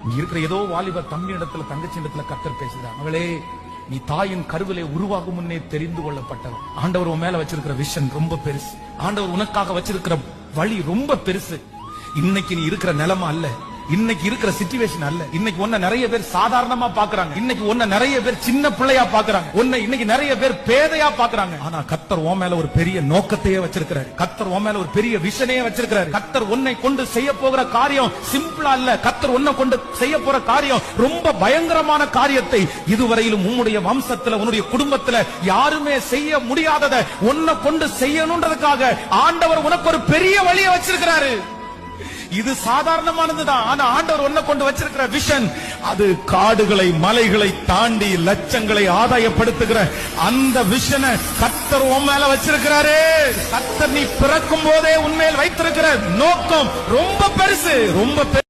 இங்க இருக்கிற ஏதோ வாலிபர் தம்பி இடத்துல தங்கச்சி இடத்துல கர்த்தர் பேசுகிறார். அவளே, நீ தாயின் கருவிலே உருவாகும் முன்னே தெரிந்து கொள்ளப்பட்டவன். ஆண்டவர் உன் மேல வச்சிருக்கிற விஷன் ரொம்ப பெருசு. ஆண்டவர் உனக்காக வச்சிருக்கிற வழி ரொம்ப பெருசு. இன்னைக்கு நீ இருக்கிற நிலைமை அல்ல, இன்னைக்கு இருக்கிற சிச்சுவேஷன் அல்ல. இன்னைக்கு ஒன்ன நிறைய பேர் சாதாரணமா பாக்குறாங்க. இன்னைக்கு ஒன்ன நிறைய பேர் சின்ன பிள்ளையா பாக்குறாங்க. ஒன்ன இன்னைக்கு நிறைய பேர் பேதையா பாக்குறாங்க. ஆனா கர்த்தர் உன் மேல ஒரு பெரிய நோக்கத்தையே வச்சிருக்கிறார். கர்த்தர் உன் மேல ஒரு பெரிய விஷனையே வச்சிருக்கிறார். கர்த்தர் உன்னை கொண்டு செய்ய போகிற காரியம் சிம்பிளா இல்ல. கர்த்தர் உன்னை கொண்டு செய்ய போற காரியம் ரொம்ப பயங்கரமான காரியத்தை இதுவரையிலும் உன்னுடைய வம்சத்துல உன்னுடைய குடும்பத்துல யாருமே செய்ய முடியாததை உன்னை கொண்டு செய்யணும்ன்றதுக்காக ஆண்டவர் உனக்கு ஒரு பெரிய வழியை வச்சிருக்கிறாரு. இது சாதாரணமானதுதான். ஆனா ஆண்டவர் உன்னை கொண்டு வச்சிருக்கிற விஷன் அது காடுகளை மலைகளை தாண்டி லட்சங்களை ஆதாயப்படுத்துகிற அந்த விஷனை கர்த்தர் உன் மேல வச்சிருக்கிறாரே. கர்த்தர் நீ பிறக்கும் போதே உன்மேல் வைத்திருக்கிற நோக்கம் ரொம்ப பெருசு, ரொம்ப